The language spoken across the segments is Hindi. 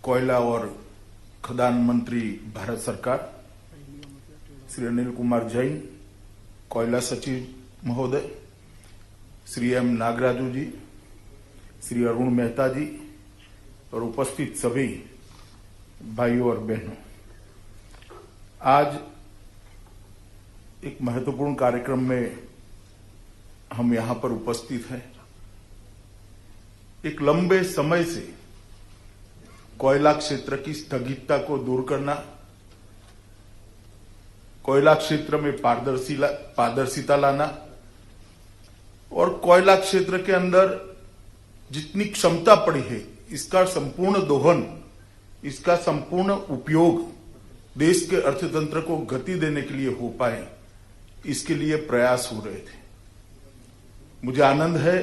कोयला और खदान मंत्री भारत सरकार श्री अनिल कुमार जैन, कोयला सचिव महोदय श्री एम नागराजू जी, श्री अरुण मेहता जी और उपस्थित सभी भाइयों और बहनों, आज एक महत्वपूर्ण कार्यक्रम में हम यहां पर उपस्थित हैं। एक लंबे समय से कोयला क्षेत्र की स्थगितता को दूर करना, कोयला क्षेत्र में पारदर्शिता लाना और कोयला क्षेत्र के अंदर जितनी क्षमता पड़ी है इसका संपूर्ण दोहन, इसका संपूर्ण उपयोग देश के अर्थतंत्र को गति देने के लिए हो पाए, इसके लिए प्रयास हो रहे थे। मुझे आनंद है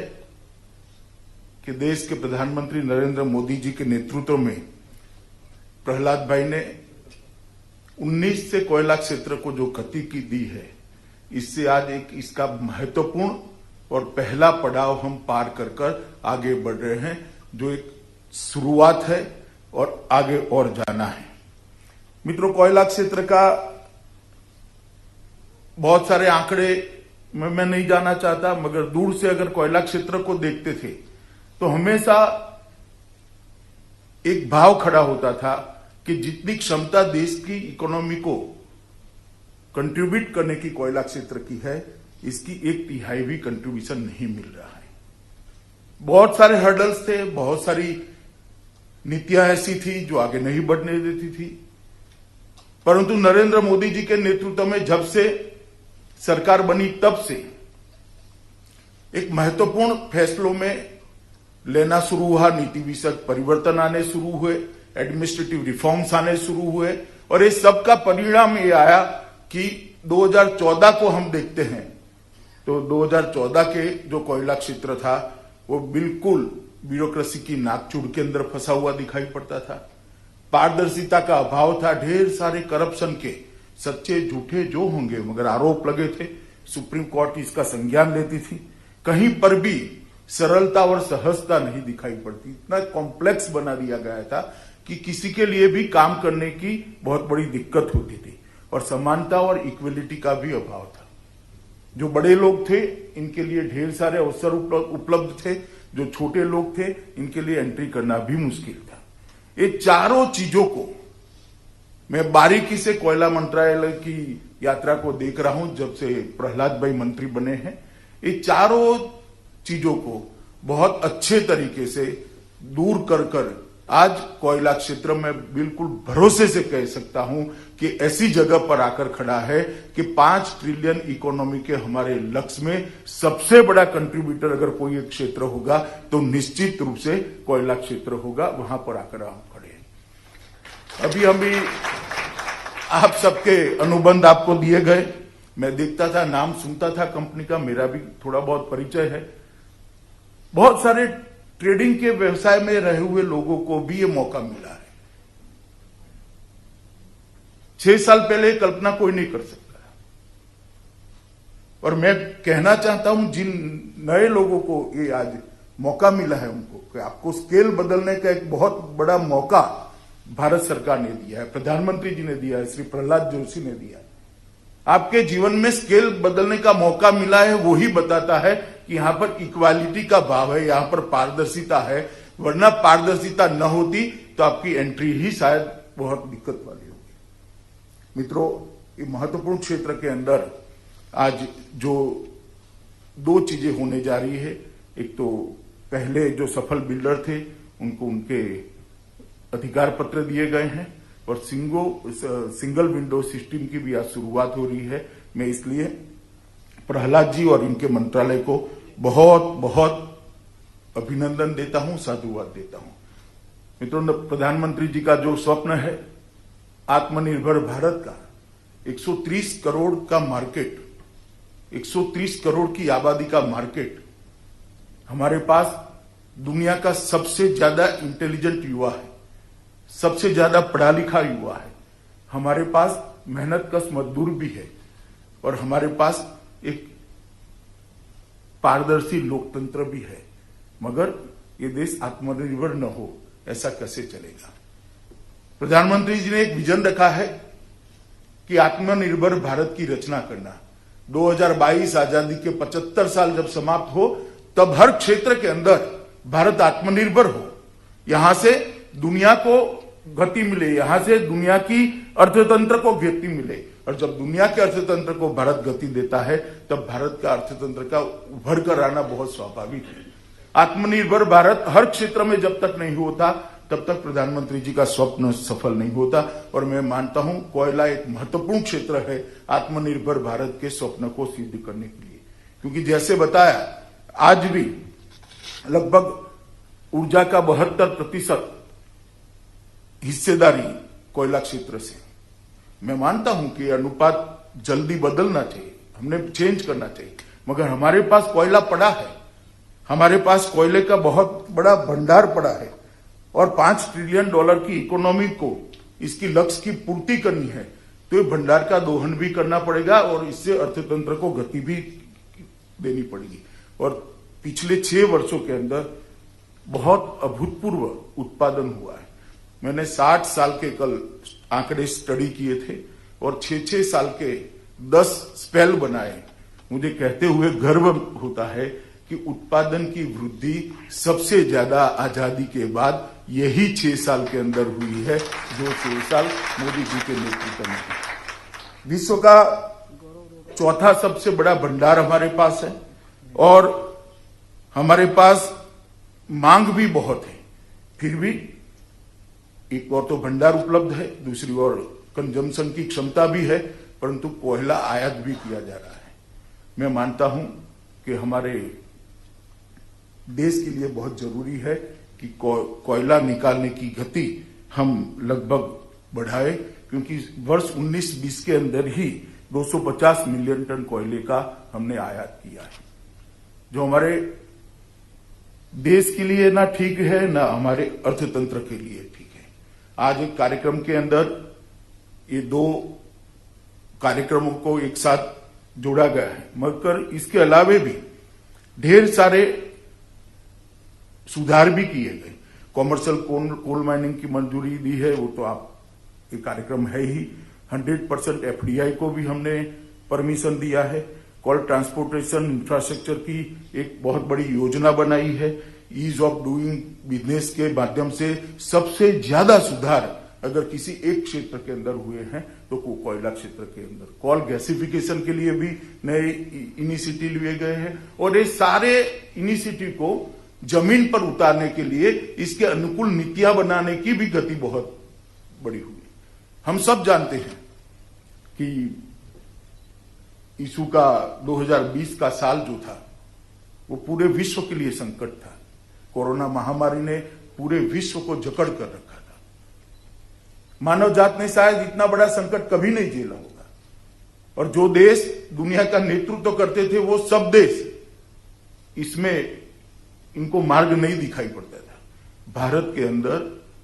कि देश के प्रधानमंत्री नरेंद्र मोदी जी के नेतृत्व में प्रहलाद भाई ने 19 से कोयला क्षेत्र को जो गति की दी है, इससे आज एक इसका महत्वपूर्ण और पहला पड़ाव हम पार कर आगे बढ़ रहे हैं, जो एक शुरुआत है और आगे और जाना है। मित्रों, कोयला क्षेत्र का बहुत सारे आंकड़े मैं नहीं जाना चाहता, मगर दूर से अगर कोयला क्षेत्र को देखते थे तो हमेशा एक भाव खड़ा होता था कि जितनी क्षमता देश की इकोनॉमी को कंट्रीब्यूट करने की कोयला क्षेत्र की है, इसकी 1/3 भी कंट्रीब्यूशन नहीं मिल रहा है। बहुत सारे हर्डल्स थे, बहुत सारी नीतियां ऐसी थी जो आगे नहीं बढ़ने देती थी, परंतु नरेंद्र मोदी जी के नेतृत्व में जब से सरकार बनी तब से एक महत्वपूर्ण फैसलों में लेना शुरू हुआ, नीति विषयक परिवर्तन आने शुरू हुए, एडमिनिस्ट्रेटिव रिफॉर्म्स आने शुरू हुए और इस सब का परिणाम ये आया कि 2014 को हम देखते हैं तो 2014 के जो कोयला क्षेत्र था वो बिल्कुल ब्यूरोक्रेसी की नाकचूड़ के अंदर फंसा हुआ दिखाई पड़ता था। पारदर्शिता का अभाव था, ढेर सारे करप्शन के सच्चे झूठे जो होंगे मगर आरोप लगे थे। सुप्रीम कोर्ट इसका संज्ञान लेती थी, कहीं पर भी सरलता और सहजता नहीं दिखाई पड़ती। इतना कॉम्प्लेक्स बना दिया गया था कि किसी के लिए भी काम करने की बहुत बड़ी दिक्कत होती थी और समानता और इक्वलिटी का भी अभाव था। जो बड़े लोग थे इनके लिए ढेर सारे अवसर उपलब्ध थे, जो छोटे लोग थे इनके लिए एंट्री करना भी मुश्किल था। ये चारों चीजों को मैं बारीकी से कोयला मंत्रालय की यात्रा को देख रहा हूं जब से प्रहलाद भाई मंत्री बने हैं। ये चारों चीजों को बहुत अच्छे तरीके से दूर कर आज कोयला क्षेत्र में बिल्कुल भरोसे से कह सकता हूं कि ऐसी जगह पर आकर खड़ा है कि 5 ट्रिलियन इकोनॉमी के हमारे लक्ष्य में सबसे बड़ा कंट्रीब्यूटर अगर कोई एक क्षेत्र होगा तो निश्चित रूप से कोयला क्षेत्र होगा। वहां पर आकर हम खड़े हैं। अभी आप सबके अनुबंध आपको दिए गए, मैं देखता था, नाम सुनता था कंपनी का, मेरा भी थोड़ा बहुत परिचय है। बहुत सारे ट्रेडिंग के व्यवसाय में रहे हुए लोगों को भी ये मौका मिला है। 6 साल पहले कल्पना कोई नहीं कर सकता। और मैं कहना चाहता हूं जिन नए लोगों को ये आज मौका मिला है उनको कि आपको स्केल बदलने का एक बहुत बड़ा मौका भारत सरकार ने दिया है, प्रधानमंत्री जी ने दिया है, श्री प्रहलाद जोशी ने दिया है। आपके जीवन में स्केल बदलने का मौका मिला है, वो ही बताता है कि यहां पर इक्वालिटी का भाव है, यहां पर पारदर्शिता है। वरना पारदर्शिता न होती तो आपकी एंट्री ही शायद बहुत दिक्कत वाली होगी। मित्रों, ये महत्वपूर्ण क्षेत्र के अंदर आज जो 2 चीजें होने जा रही है, एक तो पहले जो सफल बिल्डर थे उनको उनके अधिकार पत्र दिए गए हैं और सिंगल विंडो सिस्टम की भी आज शुरुआत हो रही है। मैं इसलिए प्रहलाद जी और इनके मंत्रालय को बहुत बहुत अभिनंदन देता हूं, साधुवाद देता हूं। मित्रों, प्रधानमंत्री जी का जो स्वप्न है आत्मनिर्भर भारत का, 130 करोड़ का मार्केट, 130 करोड़ की आबादी का मार्केट, हमारे पास दुनिया का सबसे ज्यादा इंटेलिजेंट युवा है, सबसे ज्यादा पढ़ा लिखा युवा है, हमारे पास मेहनतकश मजदूर भी है और हमारे पास एक पारदर्शी लोकतंत्र भी है। मगर ये देश आत्मनिर्भर न हो, ऐसा कैसे चलेगा? प्रधानमंत्री जी ने एक विजन रखा है कि आत्मनिर्भर भारत की रचना करना। 2022 आजादी के 75 साल जब समाप्त हो तब हर क्षेत्र के अंदर भारत आत्मनिर्भर हो, यहां से दुनिया को गति मिले, यहां से दुनिया की अर्थतंत्र को गति मिले। और जब दुनिया के अर्थतंत्र को भारत गति देता है तब भारत का अर्थतंत्र का उभर कर आना बहुत स्वाभाविक है। आत्मनिर्भर भारत हर क्षेत्र में जब तक नहीं होता तब तक प्रधानमंत्री जी का स्वप्न सफल नहीं होता। और मैं मानता हूं कोयला एक महत्वपूर्ण क्षेत्र है आत्मनिर्भर भारत के स्वप्न को सिद्ध करने के लिए, क्योंकि जैसे बताया आज भी लगभग ऊर्जा का 72% हिस्सेदारी कोयला क्षेत्र से। मैं मानता हूं कि अनुपात जल्दी बदलना चाहिए, हमने चेंज करना चाहिए, मगर हमारे पास कोयला पड़ा है, हमारे पास कोयले का बहुत बड़ा भंडार पड़ा है और $5 ट्रिलियन की इकोनॉमी को इसकी लक्ष्य की पूर्ति करनी है तो ये भंडार का दोहन भी करना पड़ेगा और इससे अर्थतंत्र को गति भी देनी पड़ेगी। और पिछले 6 वर्षों के अंदर बहुत अभूतपूर्व उत्पादन हुआ है। मैंने 60 साल के कल आंकड़े स्टडी किए थे और 6-6 साल के 10 स्पेल बनाए। मुझे कहते हुए गर्व होता है कि उत्पादन की वृद्धि सबसे ज्यादा आजादी के बाद यही 6 साल के अंदर हुई है, जो 6 साल मोदी जी के नेतृत्व में। विश्व का चौथा सबसे बड़ा भंडार हमारे पास है और हमारे पास मांग भी बहुत है, फिर भी एक और तो भंडार उपलब्ध है, दूसरी ओर कंजम्पशन की क्षमता भी है, परंतु कोयला आयात भी किया जा रहा है। मैं मानता हूं कि हमारे देश के लिए बहुत जरूरी है कि कोयला निकालने की गति हम लगभग बढ़ाए, क्योंकि वर्ष 19-20 के अंदर ही 250 मिलियन टन कोयले का हमने आयात किया है, जो हमारे देश के लिए ना ठीक है ना हमारे अर्थतंत्र के लिए ठीक है। आज एक कार्यक्रम के अंदर ये 2 कार्यक्रमों को एक साथ जोड़ा गया है, मगर इसके अलावे भी ढेर सारे सुधार भी किए गए। कॉमर्शियल कोल माइनिंग की मंजूरी दी है, वो तो आप ये कार्यक्रम है ही। 100% एफडीआई को भी हमने परमिशन दिया है। कोल ट्रांसपोर्टेशन इंफ्रास्ट्रक्चर की एक बहुत बड़ी योजना बनाई है। ईज ऑफ डूइंग बिजनेस के माध्यम से सबसे ज्यादा सुधार अगर किसी एक क्षेत्र के अंदर हुए हैं तो कोयला क्षेत्र के अंदर। कोल गैसिफिकेशन के लिए भी नए इनिशिएटिव लिए गए हैं और ये सारे इनिशिएटिव को जमीन पर उतारने के लिए इसके अनुकूल नीतियां बनाने की भी गति बहुत बड़ी हुई। हम सब जानते हैं कि यीशु का 2020 का साल जो था वो पूरे विश्व के लिए संकट था। कोरोना महामारी ने पूरे विश्व को जकड़ कर रखा था। मानव जात ने शायद इतना बड़ा संकट कभी नहीं झेला होगा और जो देश दुनिया का नेतृत्व करते थे वो सब देश इसमें इनको मार्ग नहीं दिखाई पड़ता था। भारत के अंदर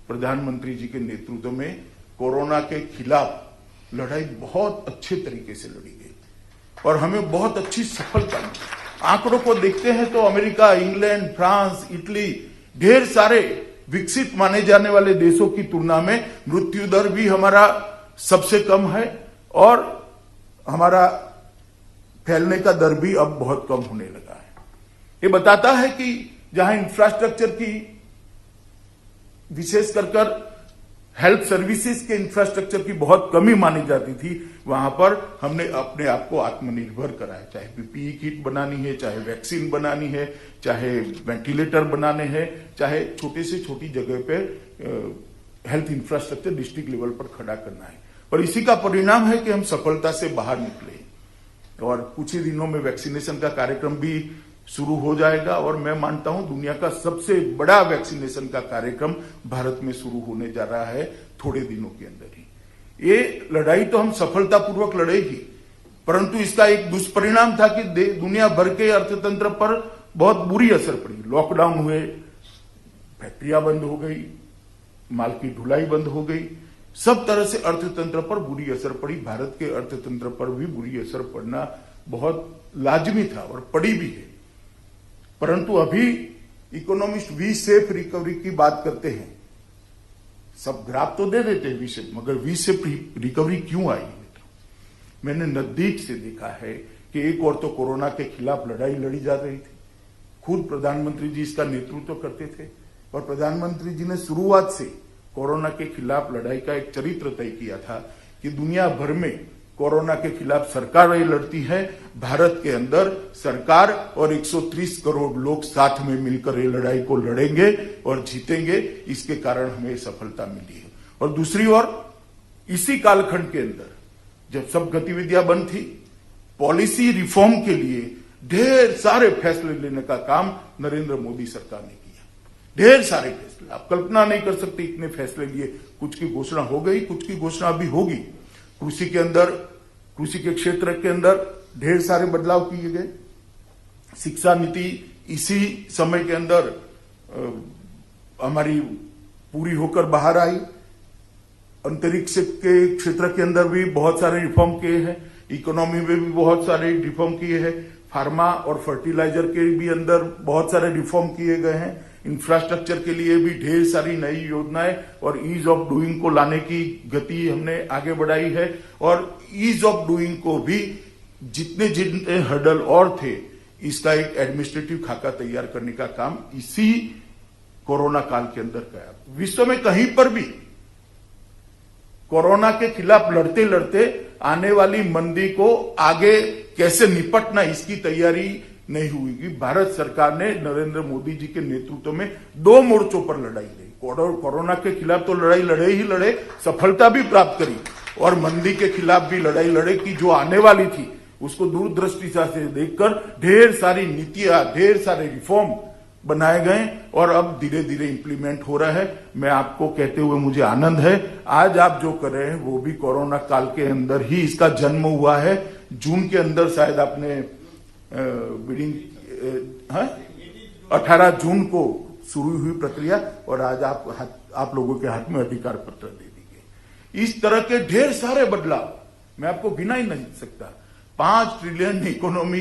प्रधानमंत्री जी के नेतृत्व में कोरोना के खिलाफ लड़ाई बहुत अच्छे तरीके से लड़ी गई और हमें बहुत अच्छी सफलता मिली। आंकड़ों को देखते हैं तो अमेरिका, इंग्लैंड, फ्रांस, इटली, ढेर सारे विकसित माने जाने वाले देशों की तुलना में मृत्यु दर भी हमारा सबसे कम है और हमारा फैलने का दर भी अब बहुत कम होने लगा है। ये बताता है कि जहां इंफ्रास्ट्रक्चर की विशेष कर हेल्थ सर्विसेज के इंफ्रास्ट्रक्चर की बहुत कमी मानी जाती थी, वहां पर हमने अपने आप को आत्मनिर्भर कराया। चाहे पीपीई किट बनानी है, चाहे वैक्सीन बनानी है, चाहे वेंटिलेटर बनाने हैं, चाहे छोटे से छोटी जगह पे हेल्थ इंफ्रास्ट्रक्चर डिस्ट्रिक्ट लेवल पर खड़ा करना है। और इसी का परिणाम है कि हम सफलता से बाहर निकले और कुछ ही दिनों में वैक्सीनेशन का कार्यक्रम भी शुरू हो जाएगा और मैं मानता हूं दुनिया का सबसे बड़ा वैक्सीनेशन का कार्यक्रम भारत में शुरू होने जा रहा है थोड़े दिनों के अंदर ही। ये लड़ाई तो हम सफलतापूर्वक लड़े ही, परंतु इसका एक दुष्परिणाम था कि दुनिया भर के अर्थतंत्र पर बहुत बुरी असर पड़ी। लॉकडाउन हुए, फैक्ट्रियां बंद हो गई, माल की ढुलाई बंद हो गई, सब तरह से अर्थतंत्र पर बुरी असर पड़ी। भारत के अर्थतंत्र पर भी बुरी असर पड़ना बहुत लाजमी था और पड़ी भी है। परंतु अभी इकोनॉमिस्ट वी सेफ रिकवरी की बात करते हैं। सब ग्राफ तो दे देते हैं वी शेप, मगर वी शेप रिकवरी क्यों आई? मैंने नजदीक से देखा है कि एक और तो कोरोना के खिलाफ लड़ाई लड़ी जा रही थी, खुद प्रधानमंत्री जी इसका नेतृत्व करते थे और प्रधानमंत्री जी ने शुरुआत से कोरोना के खिलाफ लड़ाई का एक चरित्र तय किया था कि दुनिया भर में कोरोना के खिलाफ सरकार लड़ती है, भारत के अंदर सरकार और 130 करोड़ लोग साथ में मिलकर ये लड़ाई को लड़ेंगे और जीतेंगे। इसके कारण हमें सफलता मिली है। और दूसरी ओर इसी कालखंड के अंदर जब सब गतिविधियां बंद थी, पॉलिसी रिफॉर्म के लिए ढेर सारे फैसले लेने का काम नरेंद्र मोदी सरकार ने किया। ढेर सारे फैसले, आप कल्पना नहीं कर सकते इतने फैसले लिए। कुछ की घोषणा हो गई, कुछ की घोषणा अभी होगी। कृषि के अंदर, कृषि के क्षेत्र के अंदर ढेर सारे बदलाव किए गए। शिक्षा नीति इसी समय के अंदर हमारी पूरी होकर बाहर आई। अंतरिक्ष के क्षेत्र के अंदर भी बहुत सारे रिफॉर्म किए हैं, इकोनॉमी में भी बहुत सारे रिफॉर्म किए हैं, फार्मा और फर्टिलाइजर के भी अंदर बहुत सारे रिफॉर्म किए गए हैं, इंफ्रास्ट्रक्चर के लिए भी ढेर सारी नई योजनाएं और ईज ऑफ डूइंग को लाने की गति हमने आगे बढ़ाई है। और ईज ऑफ डूइंग को भी जितने जितने हर्डल और थे, इसका एक एडमिनिस्ट्रेटिव खाका तैयार करने का काम इसी कोरोना काल के अंदर किया। विश्व में कहीं पर भी कोरोना के खिलाफ लड़ते लड़ते आने वाली मंदी को आगे कैसे निपटना, इसकी तैयारी नहीं हुई। भारत सरकार ने नरेंद्र मोदी जी के नेतृत्व में 2 मोर्चों पर लड़ाई लड़ी। कोरोना के खिलाफ तो लड़ाई लड़े ही लड़े, सफलता भी प्राप्त करी, और मंदी के खिलाफ भी लड़ाई लड़े कि जो आने वाली थी उसको दूरदृष्टि से देखकर ढेर सारी नीतियां, ढेर सारे रिफॉर्म बनाए गए और अब धीरे धीरे इंप्लीमेंट हो रहा है। मैं आपको कहते हुए मुझे आनंद है, आज आप जो कर रहे हैं वो भी कोरोना काल के अंदर ही इसका जन्म हुआ है। जून के अंदर शायद आपने बिडिंग 18 जून को शुरू हुई प्रक्रिया और आज आप लोगों के हाथ में अधिकार पत्र दे दी गई। इस तरह के ढेर सारे बदलाव मैं आपको गिना ही नहीं सकता। 5 ट्रिलियन इकोनॉमी,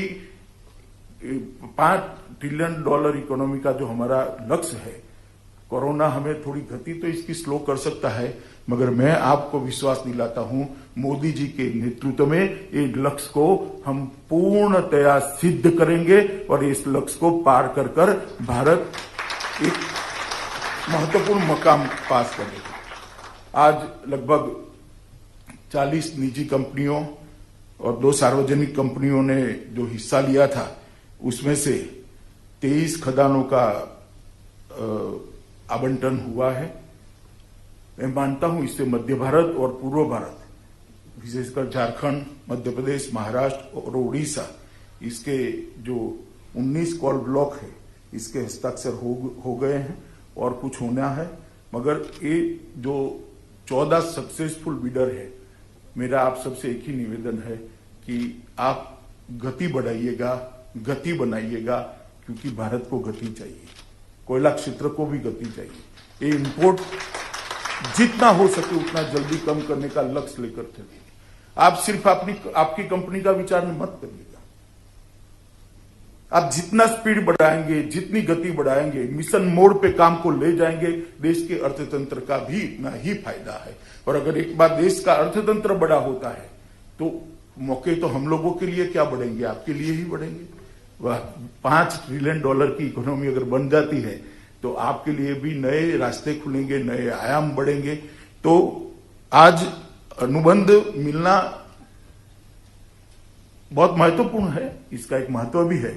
$5 ट्रिलियन इकोनॉमी का जो हमारा लक्ष्य है, कोरोना हमें थोड़ी गति तो इसकी स्लो कर सकता है, मगर मैं आपको विश्वास दिलाता हूं मोदी जी के नेतृत्व में इस लक्ष्य को हम पूर्णतया सिद्ध करेंगे और इस लक्ष्य को पार कर कर भारत एक महत्वपूर्ण मकाम पास करेगा। आज लगभग 40 निजी कंपनियों और 2 सार्वजनिक कंपनियों ने जो हिस्सा लिया था, उसमें से 23 खदानों का आवंटन हुआ है। मैं मानता हूं इससे मध्य भारत और पूर्व भारत, विशेषकर झारखंड, मध्य प्रदेश, महाराष्ट्र और उड़ीसा, इसके जो 19 कॉल ब्लॉक है, इसके हस्ताक्षर हो गए हैं और कुछ होना है। मगर ये जो 14 सक्सेसफुल बिडर है, मेरा आप सबसे एक ही निवेदन है कि आप गति बढ़ाइएगा, गति बनाइएगा, क्योंकि भारत को गति चाहिए, कोयला क्षेत्र को भी गति चाहिए। ये इंपोर्ट जितना हो सके उतना जल्दी कम करने का लक्ष्य लेकर चलिए। आप सिर्फ आपकी कंपनी का विचार मत करिएगा। आप जितना स्पीड बढ़ाएंगे, जितनी गति बढ़ाएंगे, मिशन मोड पे काम को ले जाएंगे, देश के अर्थतंत्र का भी इतना ही फायदा है। और अगर एक बार देश का अर्थतंत्र बड़ा होता है तो मौके तो हम लोगों के लिए क्या बढ़ेंगे, आपके लिए ही बढ़ेंगे। वह $5 ट्रिलियन की इकोनॉमी अगर बन जाती है तो आपके लिए भी नए रास्ते खुलेंगे, नए आयाम बढ़ेंगे। तो आज अनुबंध मिलना बहुत महत्वपूर्ण है, इसका एक महत्व भी है,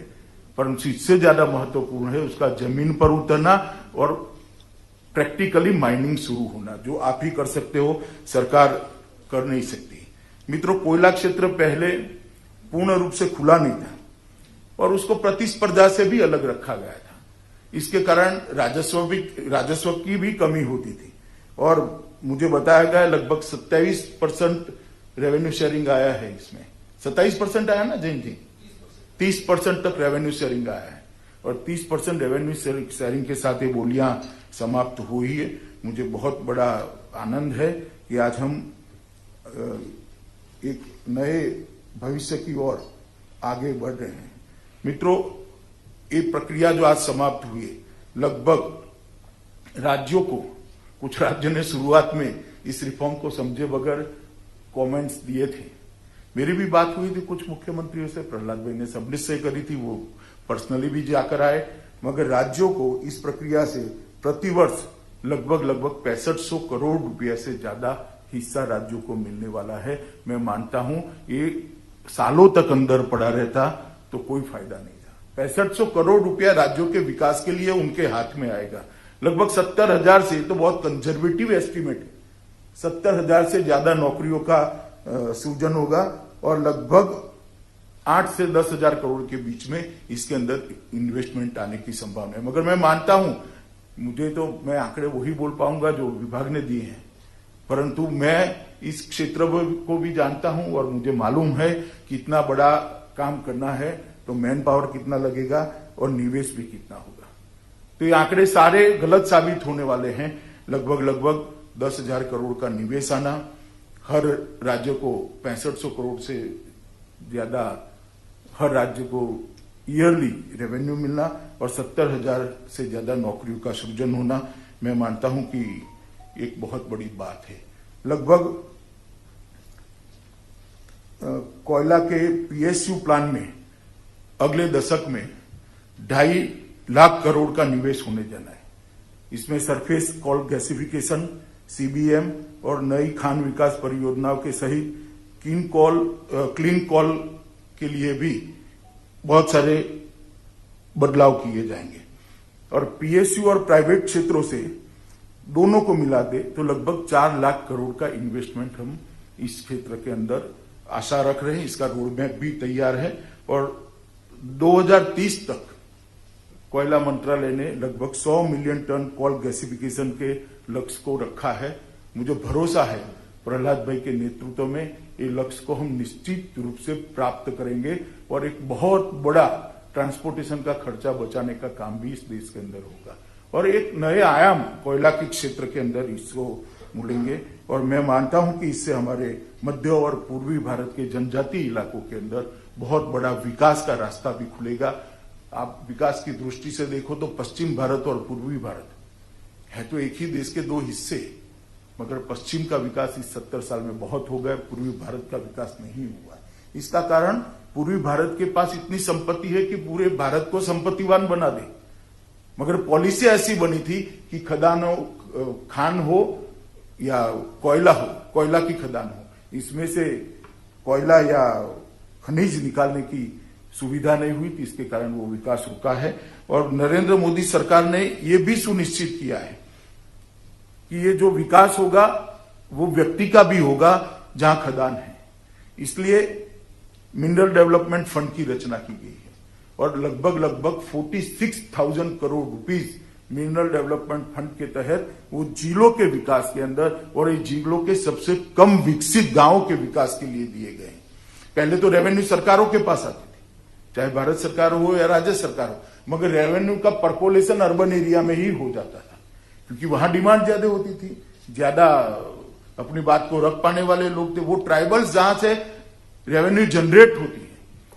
परंतु इससे ज्यादा महत्वपूर्ण है उसका जमीन पर उतरना और प्रैक्टिकली माइनिंग शुरू होना, जो आप ही कर सकते हो, सरकार कर नहीं सकती। मित्रों, कोयला क्षेत्र पहले पूर्ण रूप से खुला नहीं था और उसको प्रतिस्पर्धा से भी अलग रखा गया था। इसके कारण राजस्व की भी कमी होती थी और मुझे बताया गया लगभग 27% रेवेन्यू शेयरिंग आया है। इसमें 27% आया ना जैन जी, 30% तक रेवेन्यू शेयरिंग आया है और 30% रेवेन्यू शेयरिंग के साथ ये बोलियां समाप्त हुई है। मुझे बहुत बड़ा आनंद है कि आज हम एक नए भविष्य की ओर आगे बढ़ रहे हैं। मित्रों, ये प्रक्रिया जो आज समाप्त हुई है, लगभग राज्यों को कुछ राज्यों ने शुरुआत में इस रिफॉर्म को समझे बगैर कमेंट्स दिए थे। मेरी भी बात हुई थी कुछ मुख्यमंत्रियों से, प्रहलाद भाई ने सबमिट से करी थी, वो पर्सनली भी जाकर आए, मगर राज्यों को इस प्रक्रिया से प्रतिवर्ष लगभग 6500 करोड़ रुपया से ज्यादा हिस्सा राज्यों को मिलने वाला है। मैं मानता हूं ये सालों तक अंदर पड़ा रहता तो कोई फायदा नहीं था। 6500 करोड़ रुपया राज्यों के विकास के लिए उनके हाथ में आएगा। लगभग 70,000 से, तो बहुत कंजर्वेटिव एस्टिमेट है, 70,000 से ज्यादा नौकरियों का सृजन होगा और लगभग 8 से 10,000 करोड़ के बीच में इसके अंदर इन्वेस्टमेंट आने की संभावना है। मगर मैं मानता हूं, मैं आंकड़े वही बोल पाऊंगा जो विभाग ने दिए हैं, परंतु मैं इस क्षेत्र को भी जानता हूं और मुझे मालूम है कि इतना बड़ा काम करना है तो मैन पावर कितना लगेगा और निवेश भी कितना होगा। तो ये आंकड़े सारे गलत साबित होने वाले हैं। लगभग 10,000 करोड़ का निवेश आना, हर राज्य को 6500 करोड़ से ज्यादा हर राज्य को ईयरली रेवेन्यू मिलना और 70,000 से ज्यादा नौकरियों का सृजन होना, मैं मानता हूं कि एक बहुत बड़ी बात है। लगभग कोयला के पीएसयू प्लान में अगले दशक में 2.5 लाख करोड़ का निवेश होने जाना है। इसमें सरफेस कॉल गैसिफिकेशन, सीबीएम और नई खान विकास परियोजनाओं के सहित क्लीन कॉल के लिए भी बहुत सारे बदलाव किए जाएंगे और पीएसयू और प्राइवेट क्षेत्रों से दोनों को मिला दे तो लगभग 4 लाख करोड़ का इन्वेस्टमेंट हम इस क्षेत्र के अंदर आशा रख रहे हैं। इसका रोड मैप भी तैयार है और 2030 तक कोयला मंत्रालय ने लगभग 100 मिलियन टन कॉल गैसिफिकेशन के लक्ष्य को रखा है। मुझे भरोसा है प्रहलाद भाई के नेतृत्व में ये लक्ष्य को हम निश्चित रूप से प्राप्त करेंगे और एक बहुत बड़ा ट्रांसपोर्टेशन का खर्चा बचाने का काम भी इस देश के अंदर होगा और एक नए आयाम कोयला के क्षेत्र के अंदर इसको मुड़ेंगे। और मैं मानता हूं कि इससे हमारे मध्य और पूर्वी भारत के जनजातीय इलाकों के अंदर बहुत बड़ा विकास का रास्ता भी खुलेगा। आप विकास की दृष्टि से देखो तो पश्चिम भारत और पूर्वी भारत है तो एक ही देश के दो हिस्से, मगर पश्चिम का विकास इस 70 साल में बहुत हो गया, पूर्वी भारत का विकास नहीं हुआ। इसका कारण पूर्वी भारत के पास इतनी संपत्ति है कि पूरे भारत को संपत्तिवान बना दे, मगर पॉलिसी ऐसी बनी थी कि खान हो या कोयला हो, कोयला की खदान हो, इसमें से कोयला या खनिज निकालने की सुविधा नहीं हुई थी, इसके कारण वो विकास रुका है। और नरेंद्र मोदी सरकार ने ये भी सुनिश्चित किया है कि ये जो विकास होगा वो व्यक्ति का भी होगा जहां खदान है, इसलिए मिनरल डेवलपमेंट फंड की रचना की गई है और लगभग 46,000 crore rupees mineral development fund के तहत वो जिलों के विकास के अंदर और ये जिलों के सबसे कम विकसित गांवों के विकास के लिए दिए गए हैं। पहले तो रेवेन्यू सरकारों के पास आती थी, चाहे भारत सरकार हो या राज्य सरकार हो, मगर रेवेन्यू का परकोलेशन अर्बन एरिया में ही हो जाता था क्योंकि वहां डिमांड ज्यादा होती थी, ज्यादा अपनी बात को रख पाने वाले लोग थे। वो ट्राइबल्स जहां से रेवेन्यू जनरेट होती है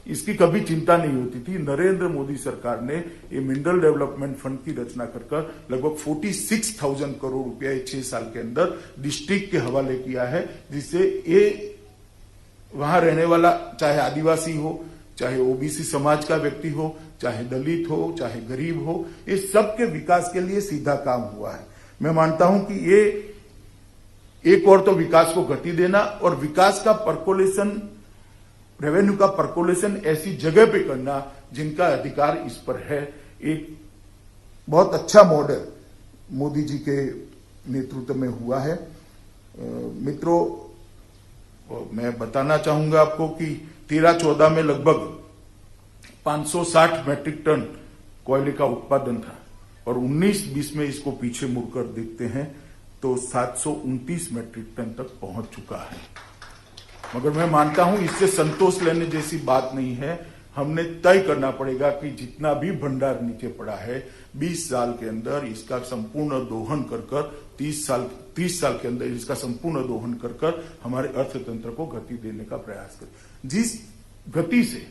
इसकी कभी चिंता नहीं होती थी। नरेंद्र मोदी सरकार ने ये मिनरल डेवलपमेंट फंड की रचना कर लगभग 46,000 करोड़ रुपया 6 साल के अंदर डिस्ट्रिक्ट के हवाले किया है, जिससे ये वहां रहने वाला चाहे आदिवासी हो, चाहे ओबीसी समाज का व्यक्ति हो, चाहे दलित हो, चाहे गरीब हो, ये सबके विकास के लिए सीधा काम हुआ है। मैं मानता हूं कि ये एक और तो विकास को गति देना और विकास का परकोलेशन, रेवेन्यू का परकोलेशन ऐसी जगह पे करना जिनका अधिकार इस पर है, एक बहुत अच्छा मॉडल मोदी जी के नेतृत्व में हुआ है। मित्रों, मैं बताना चाहूंगा आपको कि 13-14 में लगभग 560 मैट्रिक टन कोयले का उत्पादन था और 19-20 में इसको पीछे मुड़कर देखते हैं तो 729 मैट्रिक टन तक पहुंच चुका है। मगर मैं मानता हूं इससे संतोष लेने जैसी बात नहीं है। हमने तय करना पड़ेगा कि जितना भी भंडार नीचे पड़ा है 20 साल के अंदर इसका संपूर्ण दोहन कर 30 साल के अंदर इसका संपूर्ण दोहन कर हमारे अर्थतंत्र को गति देने का प्रयास करें। जिस गति से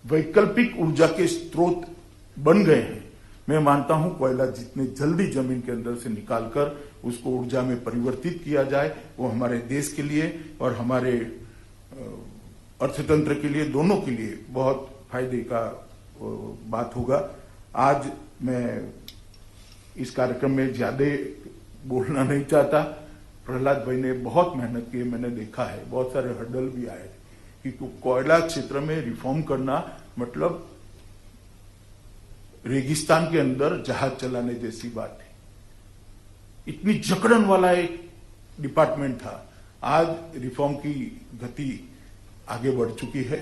वैकल्पिक ऊर्जा के स्रोत बन गए हैं मैं मानता हूं कोयला जितने जल्दी जमीन के अंदर से निकालकर उसको ऊर्जा में परिवर्तित किया जाए, वो हमारे देश के लिए और हमारे अर्थतंत्र के लिए, दोनों के लिए बहुत फायदे का बात होगा। आज मैं इस कार्यक्रम में ज्यादा बोलना नहीं चाहता। प्रहलाद भाई ने बहुत मेहनत की है, मैंने देखा है, बहुत सारे हर्डल भी आए कि कोयला क्षेत्र में रिफॉर्म करना मतलब रेगिस्तान के अंदर जहाज चलाने जैसी बात है। इतनी जकड़न वाला एक डिपार्टमेंट था। आज रिफॉर्म की गति आगे बढ़ चुकी है।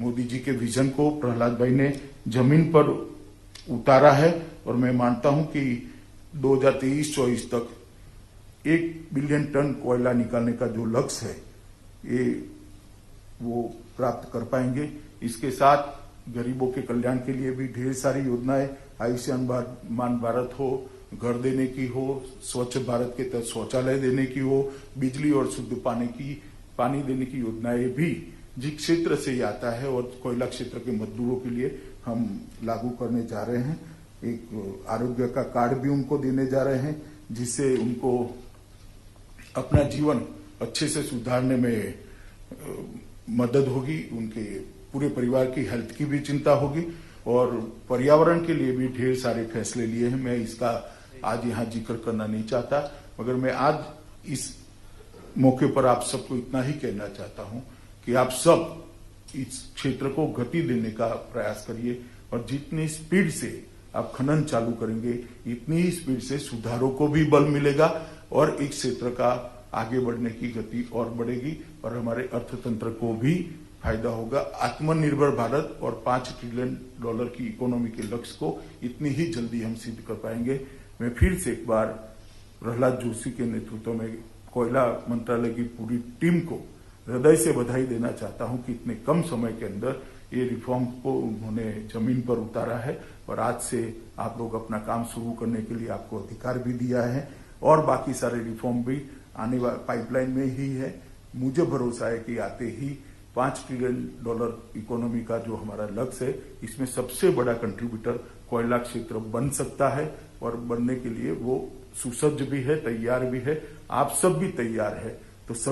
मोदी जी के विजन को प्रहलाद भाई ने जमीन पर उतारा है और मैं मानता हूं कि 2023-24 तक 1 बिलियन टन कोयला निकालने का जो लक्ष्य है ये वो प्राप्त कर पाएंगे। इसके साथ गरीबों के कल्याण के लिए भी ढेर सारी योजनाएं, आयुष्मान भारत हो, घर देने की हो, स्वच्छ भारत के तहत शौचालय देने की हो, बिजली और शुद्ध पानी देने की योजनाएं भी जिस क्षेत्र से आता है और कोयला क्षेत्र के मजदूरों के लिए हम लागू करने जा रहे हैं। एक आरोग्य का कार्ड भी उनको देने जा रहे हैं जिससे उनको अपना जीवन अच्छे से सुधारने में मदद होगी, उनके पूरे परिवार की हेल्थ की भी चिंता होगी और पर्यावरण के लिए भी ढेर सारे फैसले लिए हैं। मैं इसका आज यहाँ जिक्र करना नहीं चाहता, मगर मैं आज इस मौके पर आप सबको इतना ही कहना चाहता हूं कि आप सब इस क्षेत्र को गति देने का प्रयास करिए और जितनी स्पीड से आप खनन चालू करेंगे इतनी ही स्पीड से सुधारों को भी बल मिलेगा और इस क्षेत्र का आगे बढ़ने की गति और बढ़ेगी और हमारे अर्थतंत्र को भी फायदा होगा। आत्मनिर्भर भारत और $5 ट्रिलियन की इकोनॉमी के लक्ष्य को इतनी ही जल्दी हम सिद्ध कर पाएंगे। मैं फिर से एक बार प्रहलाद जोशी के नेतृत्व में कोयला मंत्रालय की पूरी टीम को हृदय से बधाई देना चाहता हूं कि इतने कम समय के अंदर ये रिफॉर्म को उन्होंने जमीन पर उतारा है और आज से आप लोग अपना काम शुरू करने के लिए आपको अधिकार भी दिया है और बाकी सारे रिफॉर्म भी आने वाले पाइपलाइन में ही है। मुझे भरोसा है कि आते ही $5 ट्रिलियन इकोनॉमी का जो हमारा लक्ष्य है इसमें सबसे बड़ा कंट्रीब्यूटर कोयला क्षेत्र बन सकता है और बनने के लिए वो सुसज्ज भी है, तैयार भी है। आप सब भी तैयार है तो सब